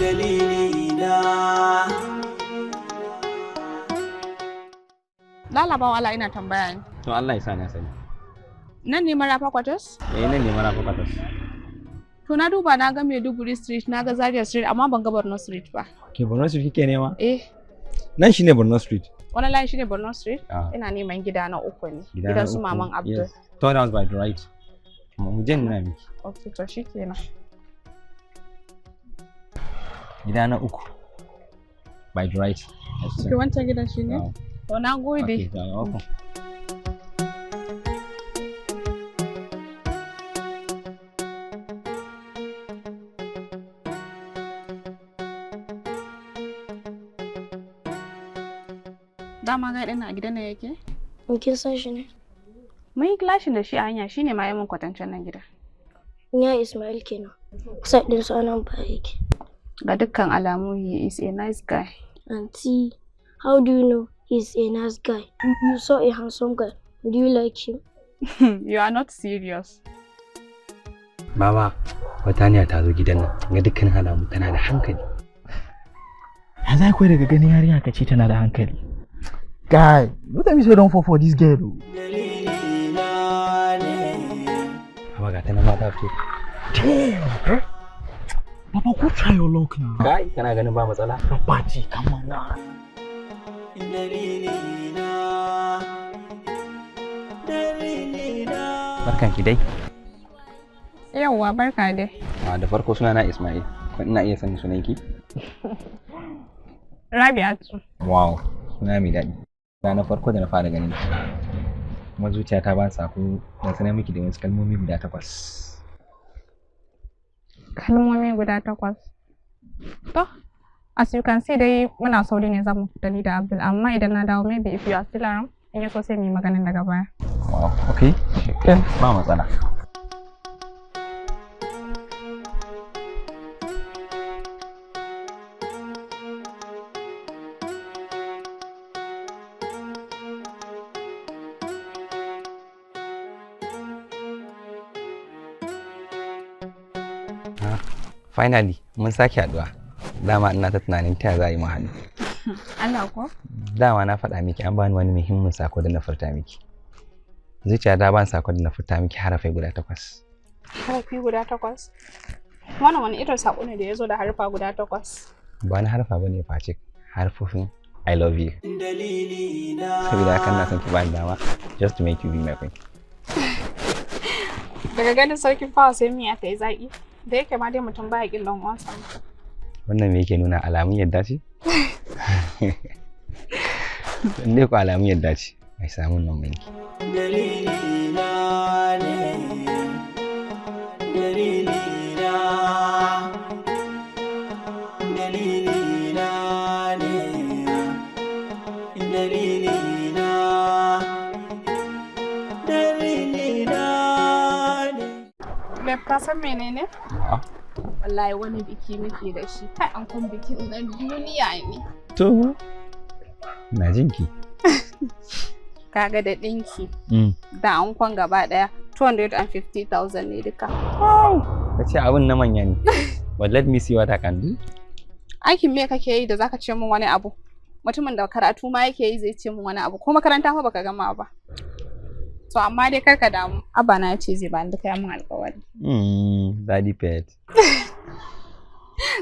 Dalilina. Lalabawa Allah ina tambaya ne. To Allah ya sa na sani. Nan ne Marafa Quarters? Nan ne Marafa Quarters. To na duba na ga Maiduguri Street, na ga Zaria Street amma ban ga Borno Street ba. Ke Borno Street kike nema? Eh. Nan shine Borno Street. Wani layin shine Borno Street? Ina neman gida na uku ne. Gidan su Maman Abdul. Yes. Third house by the right. Mu je nuna miki. Okay, to shikenan. Gida na uku by the right. Ke wancan gidan shine? To na gode. Okay, welcome. Dama ga ɗin a gidan nan yake? Kin san shi ne? Mun yi clashin da shi a hanya, shine ma yayin kwatancen nan gida. Ya Ismail kenan. Kusa din su anan ba yake. Ga dukkan alamu he is a nice guy. Auntie, how do you know he's a nice guy? You saw a handsome guy. Do you like him? You are not serious. Baba, Wataniya ta zo gidan nan. Ga dukkan alamu tana da hankali. Ya za ku daga ganin yarinya ka ce tana da hankali? Guy, what time you say don't fall for this girl? Baba ga tana ma ta fito. Damn. Papa, go try your luck now. Kai, kana ganin ba matsala? Party, come on now. Barkan ki dai. Yawwa, barka dai. Da farko sunana Ismail. Ina iya sanin sunanki? Rabi'atu. Wow, suna mai daɗi. Na farko da na fara ganin ki. Kuma zuciyata ba sako da sanar miki da wasu kalmomi guda 8. Kalmomi guda 8. To, as you can see dai muna sauri ne zamu fita ni da Abdul, amma idan na dawo maybe if you are still around in yaso sai mu yi maganin daga baya. Wow, okay. Shikenan, ba matsala. Finally, mun sake haduwa. Dama ina ta tunanin ta za a yi mu haɗu. Allah ko? Dama na faɗa miki an bani wani muhimmin sako da na furta miki. Zuciya ta ban sako da na furta miki harafai guda 8. Harafi guda 8? Wannan wani irin sako ne da ya zo da harfa guda 8? Ba na harfa bane face harfofin I love you. Saboda haka na son ki bani dama just to make you be my queen. Daga ganin sarkin fawa sai miya ta yi zaƙi. Da yake ma dai mutum baya kin dan uwansa. Wannan me yake nuna alamun yadda ce? Ne ko alamun yadda ce. Ai samu nan mai. Dalilina ne. Dalilina. Dalilina ne. Dalilina. Dalilina ne. Me ka san menene? Wallahi wani biki muke da shi. Kai an kun bikin na duniya ne. To. Na jinki. Kaga da dinki. Da an kwan gaba daya 250,000 ne duka. Kace abin na manya ne. But let me see what I can do. Aikin me kake yi da zaka ce min wani abu? Mutumin da karatu ma yake yi zai ce min wani abu. Ko makaranta fa baka gama ba. To amma dai karka damu. Abba na ya ce zai bani duka yamin alƙawari. Daddy pet.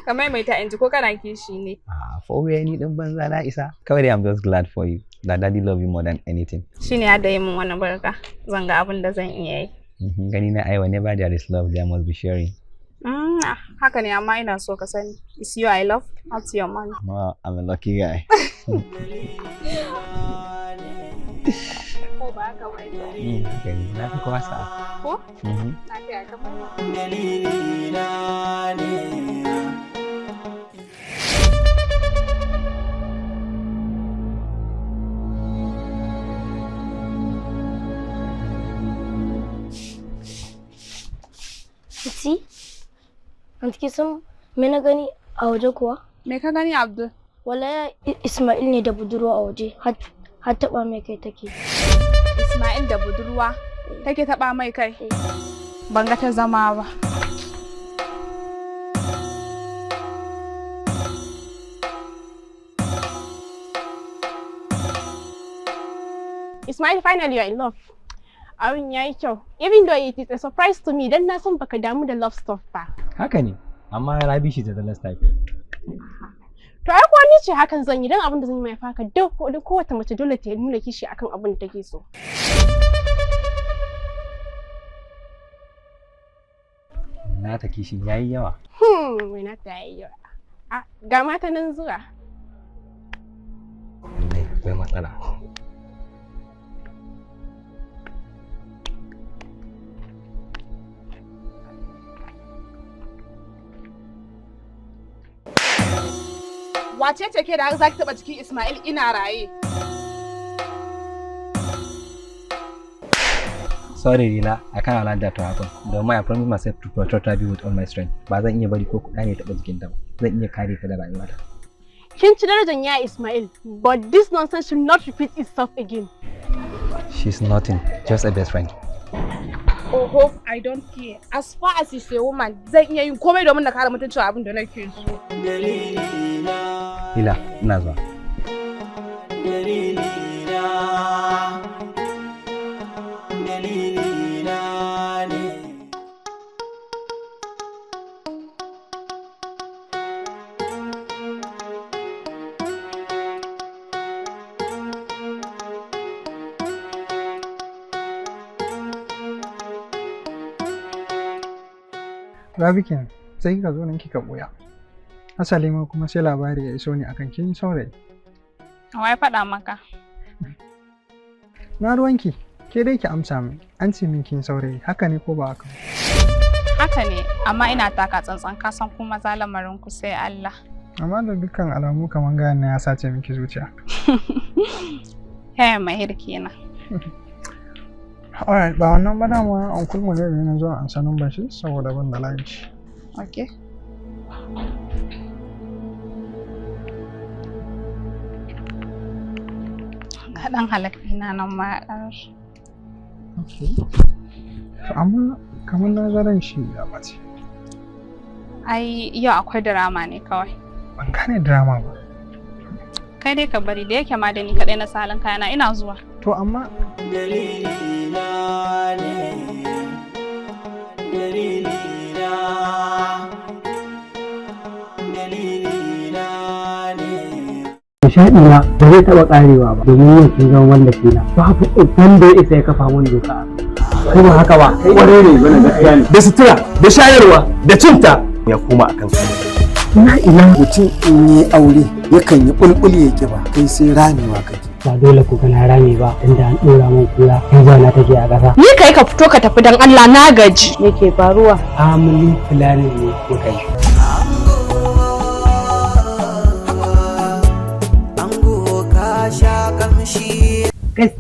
Kamar mai ta inji ko kana kishi ne? For where ni din banza na isa. Kawai I'm just glad for you. That daddy love you more than anything. Shine ya da yi min wannan barka. Zan ga abin da zan iya yi. Gani na ai whenever there is love there must be sharing. Haka ne amma ina so ka sani. It's you I love, not your money. Wow, I'm a lucky guy. Ko ba ka wai. Na fi kowa sa'a. Ko? Na fi aka bani. Dalilina ne. Auntie? Auntie kin san me na gani a waje kuwa? Me ka gani Abdul? Wallahi Ismail ne da budurwa a waje har taba mai kai take. Ismail da budurwa take taba mai kai. Ban ga ta zama ba. Ismail, finally you're in love. Abin yayi kyau. Even though it is a surprise to me, dan na san baka damu da love stuff ba. Haka ne, amma na bi shi da last type. To ai ko ni ce hakan zan yi dan abin da zan yi mai faka duk kowace mace dole ta nuna kishi akan abin da take so. Na ta kishi yayi yawa. Wai na ta yayi yawa. Ga mata nan zuwa. Akwai matsala. Wace ce ke da har zaki taba jikin Ismail ina raye? Sorry Rila, I can't allow that to happen. Domin I promise myself to protect her with all my strength. Ba zan iya bari ko kuɗa ne taɓa jikinta ba. Zan iya kare ta da rayuwata. Kin ci darajar ya Ismail, but this nonsense should not repeat itself again. She's nothing, just a best friend. Oho, I don't care. As far as she's a woman, zan iya yin komai domin na kare mutuncin abin da nake so. Hila, ina zuwa. Rabi kenan, sai kika zo nan kika boya. Asali ma kuma sai labari ya iso ni akan kin saurayi. Wai faɗa maka. Na ruwanki, ke dai ki amsa min. An ce min kin saurayi, haka ne ko ba haka? Haka ne, amma ina taka tsantsan ka san kuma zalamarin ku sai Allah. Amma da dukkan alamu kaman gayan na ya sace miki zuciya. Kai mahir kenan. Alright, ba wannan ba dama uncle mu ne na zo an sanin bashi saboda ban da layin shi. Okay. Kaɗan halakkina nan ma ƙarar. Okay. Amma kamar na zaran shi ya bace. Ai, yau akwai drama ne kawai. Ban gane drama ba. Kai dai ka bari da yake ma da ni kaɗai na salon kayana ina zuwa. To amma nishaɗi na ba zai taɓa ƙarewa ba domin yin kin zama wallaki na babu wanda ya isa ya kafa mun doka kai ba haka ba kwarai ne bana gaskiya ne da sutura da shayarwa da cinta ya koma akan su ina mutum in yi aure yakan yi bulbuli ya kiba kai sai ramewa kake ba dole ku kana rame ba inda an ɗora mun kura in na take a ƙasa Ni kai ka fito ka tafi dan Allah na gaji. me ke faruwa family planning ne muka yi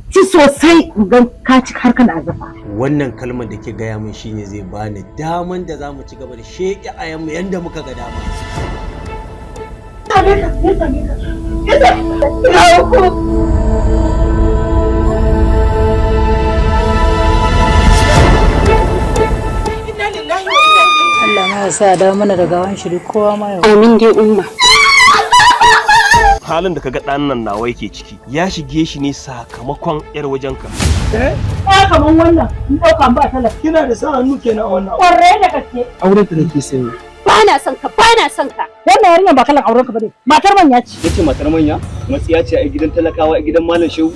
ci sosai don ka ci har kana zafa. Wannan kalmar da ke gaya min shine zai bani daman da za mu ci gaba da sheƙi ayanmu yadda muka ga dama. Allah ma ya sa da mana da gawan shiri kowa ma yau. Amin dai umma. halin da kaga ɗan nan nawa yake ciki ya shige shi ne sakamakon yar wajenka. Kaman wannan in ɗauka ba talaka. kina da sa hannu kenan a wannan. Ƙwarai da gaske. Auren ta nake sanyi. Bana son ka, bana son ka. Wannan yarinya ba kalan auren ka bane. Matar manya ce. Yace matar manya? Matsiya ce a gidan talakawa a gidan malam Shehu.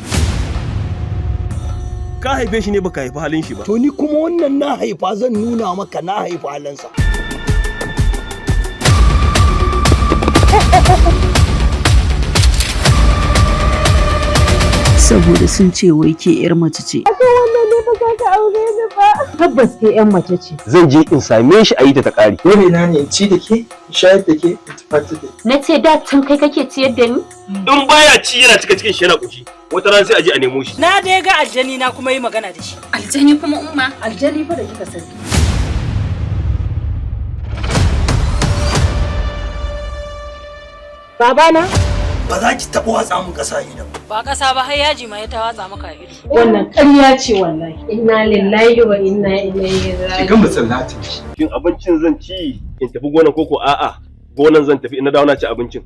Ka haife shi ne baka haifi halin shi ba. To ni kuma wannan na haifa zan nuna maka na haifa halinsa. Saboda sun ce wai ke yar mace ce. Wannan ne ba za ka aure ni ba. Tabbas ke yan mace ce. Zan je in same shi a yi ta ƙari. Dole na ne in ci da ke, in shayar da ke, in tafi da ke. Na ce da can kai kake ciyar da ni? In baya ci yana cika cikin shi yana ƙushi. Wata ran sai a je a nemo shi. Na dai ga aljani na kuma yi magana da shi. Aljani kuma umma. Aljani fa da kika sani. Babana? Ba za ki taɓa watsa mun ƙasa idan. Ba ƙasa ba har yaji ma ya ta watsa maka ido. Wannan ƙarya ce wallahi. Inna lillahi wa inna ilaihi raji'un. Ki ga masallatin shi. Shin abincin zan ci in tafi gonan koko a'a gonan zan tafi in na dawo na ci abincin.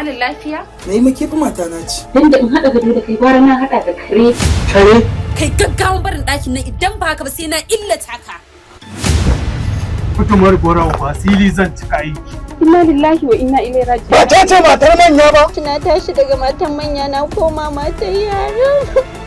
da lafiya? Na yi make fa mata na ci. Dan da in haɗa gado da kai gwara na haɗa da kare. Kare? Kai gaggawan barin ɗakin nan idan ba haka ba sai na illata ka. Kutumar goron fasili zan cika aiki. Inna lillahi wa inna ilaihi raji'un. Ba ta ce matar manya ba? Na tashi daga matan manya na koma matan yara.